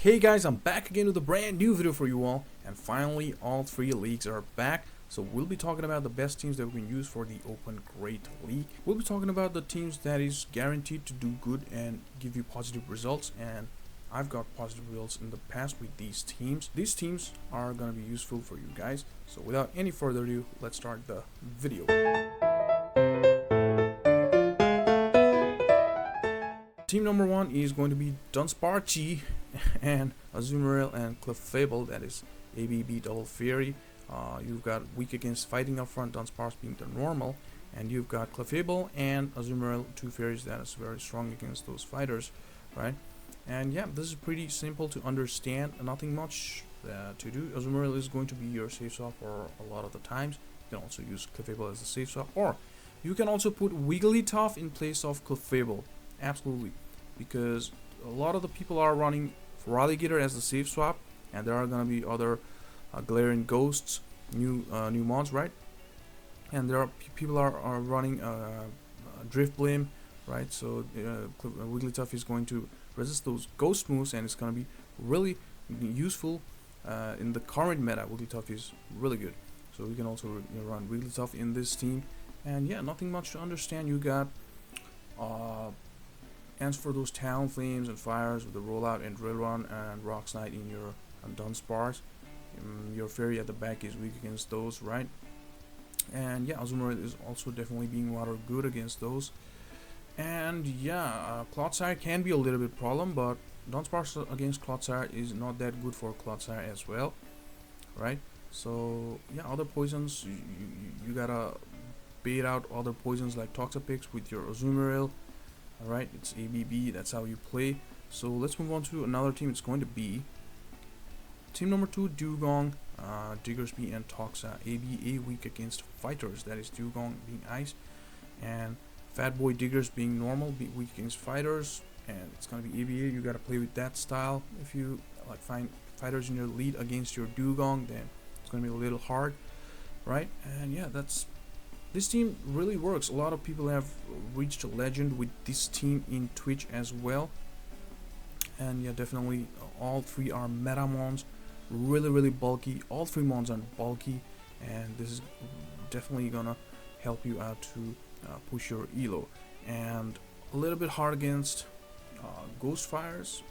Hey guys, I'm back again with a brand new video for you all, and finally all three leagues are back. So we'll be talking about the best teams that we can use for the Open Great League. We'll be talking about the teams that is guaranteed to do good and give you positive results, and I've got positive results in the past with these teams. These teams are going to be useful for you guys. So without any further ado, let's start the video. Team number one is going to be Dunsparce and Azumarill and Clefable, that is ABB Double Fairy. You've got weak against fighting up front, Dunsparce being the normal, and you've got Clefable and Azumarill, two fairies that is very strong against those fighters, right? And yeah, this is pretty simple to understand, nothing much to do. Azumarill is going to be your safe swap for a lot of the times. You can also use Clefable as a safe swap, or you can also put Wigglytuff in place of Clefable. Absolutely, because a lot of the people are running Feraligatr as the safe swap, and there are gonna be other Glaring Ghosts, new mods, right? And there are people are running Driftblim, right? So Wigglytuff is going to resist those ghost moves, and it's gonna be really useful in the current meta. Wigglytuff is really good, so we can also run Wigglytuff in this team. And yeah, nothing much to understand. You got answer for those Talonflames and Fires with the Rollout and Drill Run and Rock Slide in your Dunsparce. Your Fairy at the back is weak against those, right? And yeah, Azumarill is also definitely being rather good against those. And yeah, Clodsire can be a little bit problem, but Dunsparce against Clodsire is not that good for Clodsire as well, right? So yeah, other poisons, you gotta bait out other poisons like Toxapex with your Azumarill. Alright, it's ABB, that's how you play. So let's move on to another team. It's going to be team number 2, Dugong, Diggersby and Toxa. ABA weak against fighters, that is Dugong being ice, and Fatboy Diggers being normal, weak against fighters, and it's going to be ABA. You got to play with that style. If you like find fighters in your lead against your Dugong, then it's going to be a little hard, right? And yeah, this team really works. A lot of people have reached a legend with this team in Twitch as well. And yeah, definitely all three are meta mons, really bulky. All three mons are bulky, and this is definitely gonna help you out to push your elo. And a little bit hard against ghost fires,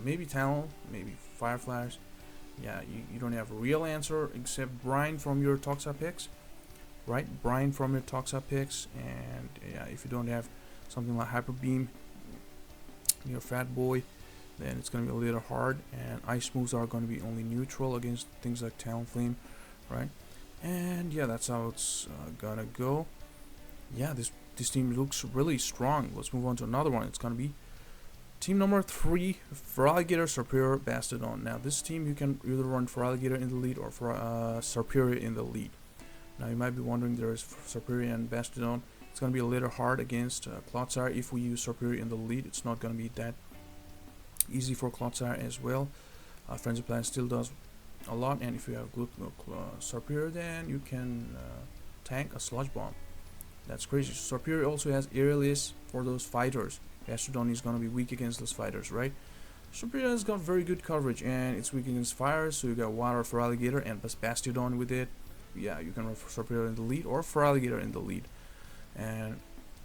maybe Talon, maybe Fireflies. Yeah, you don't have a real answer except Brine from your Toxapex. Right, Brine from your Toxapex, and yeah, if you don't have something like Hyper Beam, your Fat Boy, then it's gonna be a little hard. And ice moves are gonna be only neutral against things like Talonflame, right? And yeah, that's how it's gonna go. Yeah, this team looks really strong. Let's move on to another one. It's gonna be team number 3, Feraligatr, Serperior, Bastodon. Now this team, you can either run Feraligatr in the lead or Serperior in the lead. Now you might be wondering, there is Serperior and Bastodon. It's going to be a little hard against Clodsire. If we use Serperior in the lead, it's not going to be that easy for Clodsire as well. Frenzy Plant still does a lot, and if you have good Serperior, then you can tank a Sludge Bomb. That's crazy. Serperior also has Aerialist for those fighters. Bastodon is going to be weak against those fighters, right? Serperior has got very good coverage, and it's weak against fire, so you got Water Feraligatr and Bastodon with it. Yeah, you can run Serperior in the lead or Feraligatr in the lead, and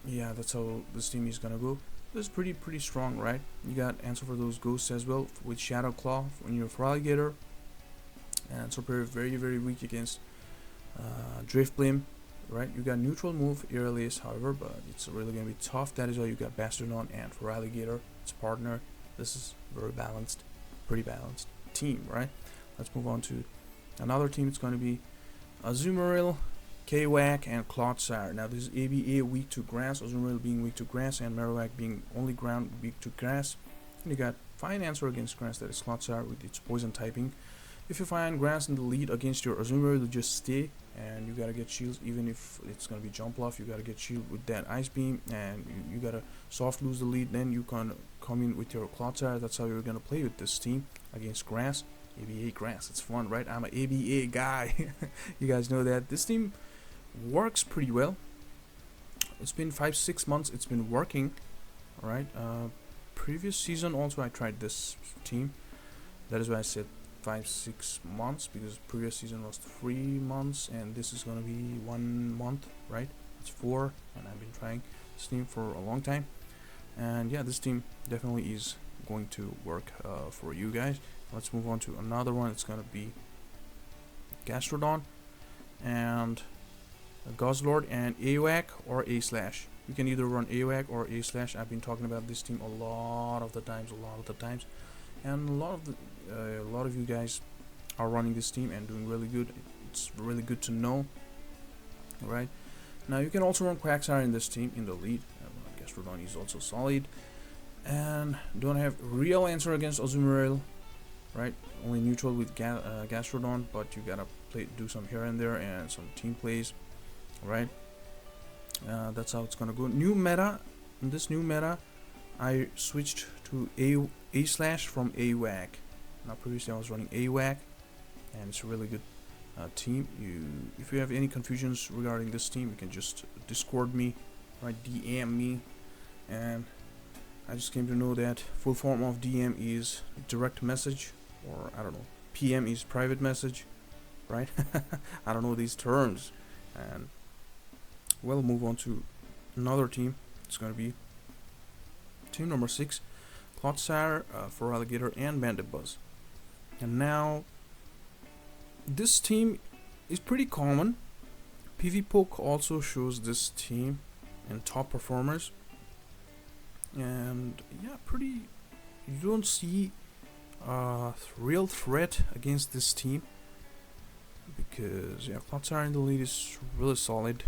yeah, that's how this team is gonna go. This is pretty strong, right? You got answer for those ghosts as well with Shadow Claw on your Feraligatr, and Serperior very weak against Driftblim, right? You got neutral move Aerialist, however, but it's really gonna be tough. That is why you got Bastodon and Feraligatr, its partner. This is very balanced, pretty balanced team, right? Let's move on to another team. It's going to be Azumarill, Kwak, and Clodsire. Now this is ABA weak to grass, Azumarill being weak to grass, and Marowak being only ground weak to grass. And you got fine answer against grass, that is Clodsire with its poison typing. If you find grass in the lead against your Azumarill, you just stay, and you gotta get shields. Even if it's gonna be Jumpluff, you gotta get shield with that Ice Beam, and you gotta soft lose the lead. Then you can come in with your Clodsire. That's how you're gonna play with this team against grass. ABA grass, it's fun, right? I'm an ABA guy. You guys know that. This team works pretty well. It's been 5-6 months it's been working, right? Previous season also I tried this team, That is why I said 5-6 months, because previous season was 3 months and this is gonna be 1 month, right? It's 4, and I've been trying this team for a long time, and yeah, this team definitely is going to work for you guys. Let's move on to another one. It's gonna be Gastrodon and Guzzlord and AWAC or A/. You can either run AWAC or A/. I've been talking about this team a lot of the times, and a lot of you guys are running this team and doing really good. It's really good to know. Right now, you can also run Quagsire in this team in the lead. Gastrodon is also solid, and don't have real answer against Azumarill. Right, only neutral with Gastrodon, but you gotta do some here and there and some team plays. Right, that's how it's gonna go. New meta. In this new meta, I switched to A/. From AWAC. Now previously I was running AWAC, and it's a really good team. If you have any confusions regarding this team, you can just Discord me, right? DM me, and I just came to know that full form of DM is direct message, or I don't know, PM is private message, right? I don't know these terms. And we'll move on to another team. It's gonna be team number 6, Clodsire, Feraligatr, and Banditbuzz. And now this team is pretty common. PVPOKE also shows this team in top performers, and yeah, you don't see a real threat against this team, because yeah, Clodsire in the lead is really solid,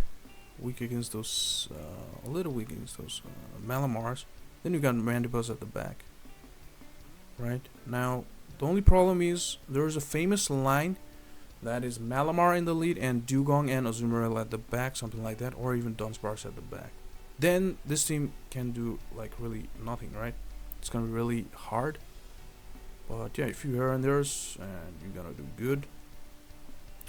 weak against those a little weak against those Malamars. Then you got Banditbuzz at the back. Right now, the only problem is there is a famous line that is Malamar in the lead and Dugong and Azumarill at the back, something like that, or even Dunsparce at the back. Then this team can do like really nothing, right? It's gonna be really hard. But yeah, if you here and there's, and you're gonna do good.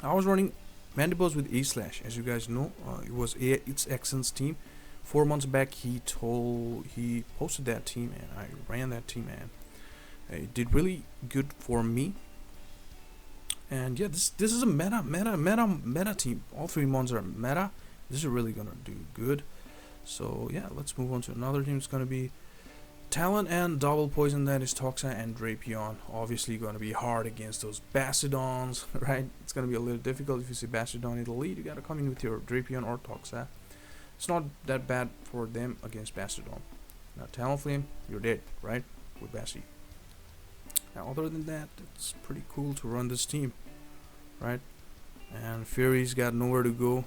I was running Banditbuzz with A/. As you guys know, it was its Xen's team. 4 months back, he posted that team, and I ran that team, and it did really good for me. And yeah, this is a meta team. All 3 months are meta. This is really gonna do good. So yeah, let's move on to another team. It's gonna be Talon and Double Poison. That is Toxa and Drapion. Obviously gonna be hard against those Bastiodons, right? It's gonna be a little difficult. If you see Bastiodon in the lead, you gotta come in with your Drapion or Toxa. It's not that bad for them against Bastiodon. Now Talonflame, you're dead, right? With Basti. Now other than that, it's pretty cool to run this team, right? And Fury's got nowhere to go,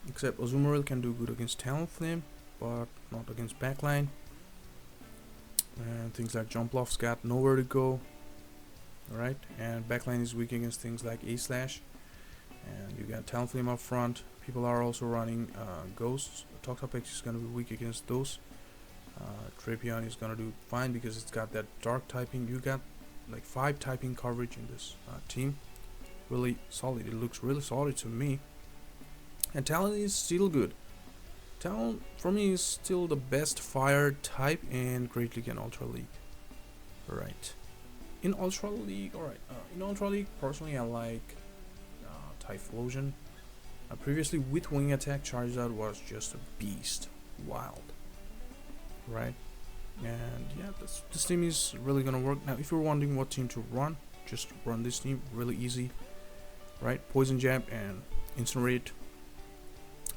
except Azumarill can do good against Talonflame, but not against backline. And things like Jumpluff's got nowhere to go, right? And backline is weak against things like A/. And you got Talonflame up front. People are also running Ghosts. Toxapex is going to be weak against those. Drapion is going to do fine because it's got that dark typing. You got like 5 typing coverage in this team. Really solid. It looks really solid to me. And Talon is still good. Talon for me is still the best fire type in Great League and Ultra League. Right. In Ultra League, alright. In Ultra League, personally, I like Typhlosion. Previously, with Wing Attack, Charizard was just a beast. Wild. Right? And yeah, this team is really gonna work. Now, if you're wondering what team to run, just run this team. Really easy. Right? Poison Jab and Incinerate.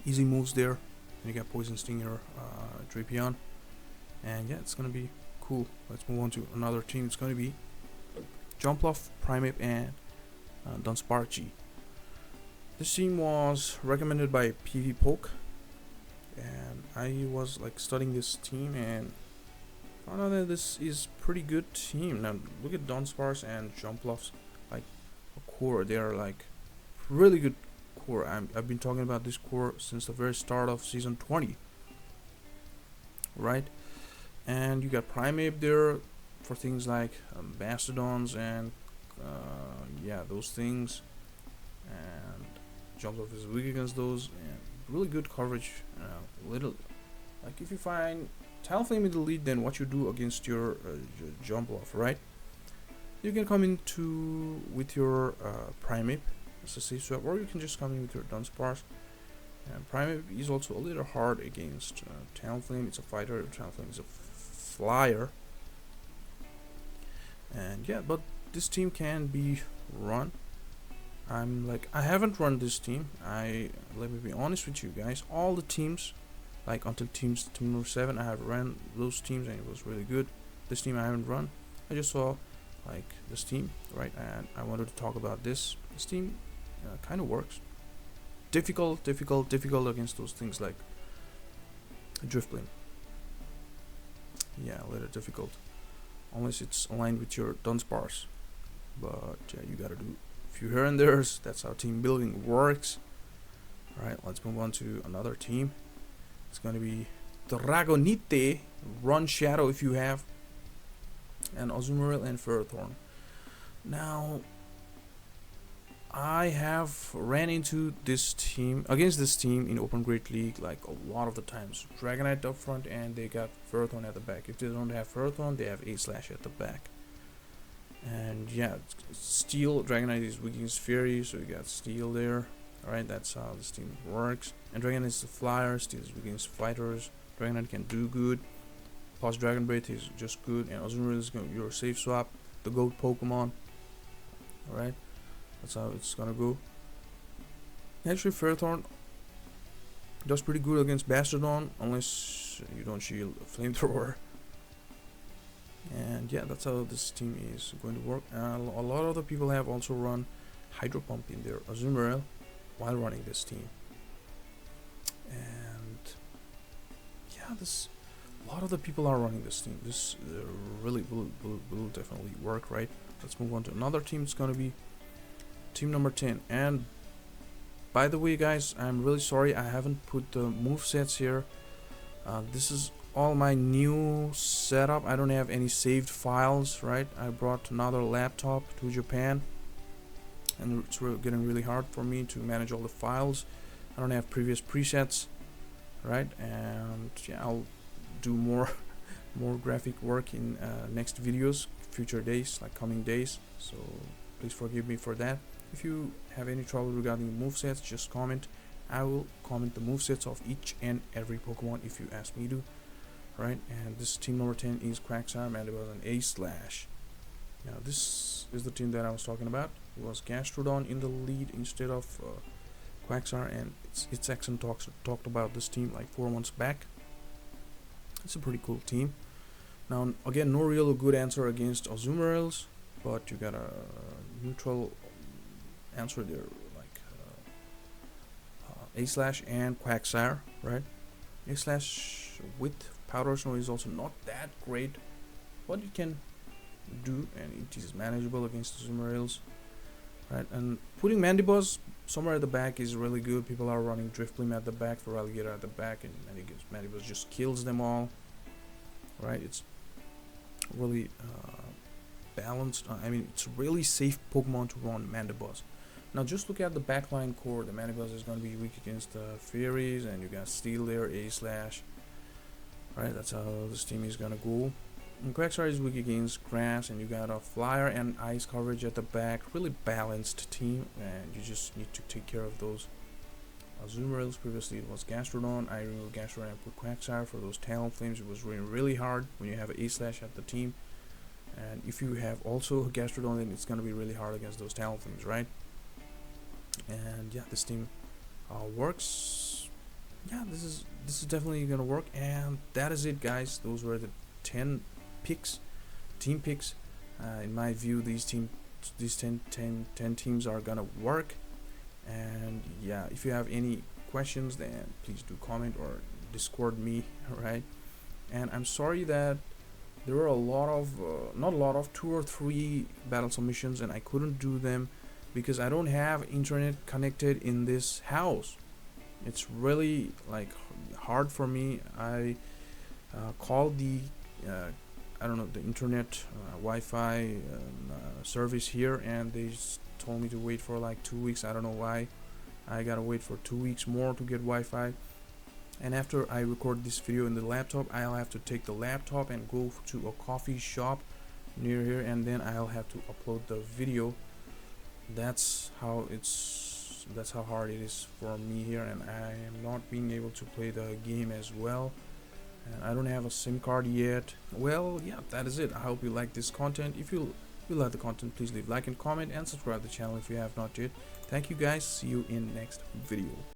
Easy moves there. And you got Poison Stinger, Drapion. And yeah, it's gonna be cool. Let's move on to another team. It's gonna be Jumpluff, Primeape, and Dunsparce. This team was recommended by PVPOKE, and I was like studying this team and found out that this is pretty good team. Now look at Dunsparce and Jumpluff's like core. They are like really good core. I've been talking about this core since the very start of season 20, right? And you got Primeape there for things like Mastodons and yeah, those things. And Jumpluff is weak against those, and really good coverage. Little like if you find Talonflame in the lead, then what you do against your Jumpluff, right? You can come into with your Primate as a safe swap, or you can just come in with your Dunsparce. And Primate is also a little hard against Talonflame. It's a fighter. Talonflame is a flyer. And yeah, but this team can be run. I haven't run this team. Let me be honest with you guys. All the teams, like until team number 7, I have ran those teams and it was really good. This team I haven't run. I just saw like this team, right? And I wanted to talk about this. This team kind of works. Difficult against those things like Driftblim. Yeah, a little difficult, unless it's aligned with your Dunsparce. But yeah, you gotta do a few here and there's. That's how team building works. Alright, let's move on to another team. It's gonna be Dragonite, Run Shadow if you have, and Azumarill and Ferrothorn. Now, I have ran into this team, against this team in Open Great League like a lot of the times. Dragonite up front and they got Ferrothorn at the back. If they don't have Ferrothorn, they have A-Slash at the back. And yeah, Steel, Dragonite is weak against Fairy, so you got Steel there. Alright, that's how this team works. And Dragonite is a flyer, Steel is weak against fighters. Dragonite can do good. Plus Dragon Breath is just good. And Azumarill is your safe swap, the GOAT Pokemon. Alright. That's how it's gonna go. Actually, Ferrothorn does pretty good against Bastardon, unless you don't shield a Flamethrower. And yeah, that's how this team is going to work. A lot of the people have also run Hydro Pump in their Azumarill while running this team. And yeah, a lot of the people are running this team. This really will definitely work, right? Let's move on to another team. It's gonna be team number 10. And by the way guys, I'm really sorry I haven't put the movesets here. This is all my new setup. I don't have any saved files, right? I brought another laptop to Japan and it's getting really hard for me to manage all the files. I don't have previous presets, right? And yeah, I'll do more graphic work in next videos, future days, like coming days, so please forgive me for that. If you have any trouble regarding the movesets, just comment. I will comment the movesets of each and every Pokemon if you ask me to. Right, and this team number 10 is Quagsire, Mandibles, and A-Slash. Now this is the team that I was talking about. It was Gastrodon in the lead instead of Quagsire, and its accent talked about this team like 4 months back. It's a pretty cool team. Now again, no real good answer against Azumarills, but you got a neutral answer there, like A-Slash and Quagsire, right? A-Slash with Powder Snow is also not that great, but you can do, and it is manageable against Azumarills, right? And putting Mandibuzz somewhere at the back is really good. People are running Driftblim at the back, for Alligator at the back, and Mandibuzz just kills them all, right? It's really balanced. I mean, it's a really safe Pokemon to run Mandibuzz. Now just look at the backline core. The Mandibuzz is going to be weak against Fairies, and you got Steel there, A-Slash. Right, that's how this team is gonna go. And Quagsire is weak against Grass, and you got a Flyer and Ice coverage at the back. Really balanced team, and you just need to take care of those Azumarills. Previously it was Gastrodon. I removed Gastrodon and put Quagsire for those Talonflames. It was really hard when you have an A-Slash at the team. And if you have also Gastrodon, then it's gonna be really hard against those Talonflames, right? And yeah, this team works. Yeah, this is definitely gonna work. And that is it, guys. Those were the 10 picks, team picks. In my view, these 10 teams are gonna work. And yeah, if you have any questions, then please do comment or Discord me, right? And I'm sorry that there were a lot of not a lot of 2 or 3 battle submissions, and I couldn't do them because I don't have internet connected in this house. It's really like hard for me. I called the I don't know, the internet Wi-Fi service here, and they just told me to wait for like 2 weeks. I don't know why. I gotta wait for 2 weeks more to get Wi-Fi. And after I record this video in the laptop, I'll have to take the laptop and go to a coffee shop near here, and then I'll have to upload the video. That's how hard it is for me here, and I am not being able to play the game as well, and I don't have a SIM card yet. Well, yeah, that is it. I hope you like this content. If you like the content, please leave a like and comment, and subscribe to the channel if you have not yet. Thank you guys. See you in next video.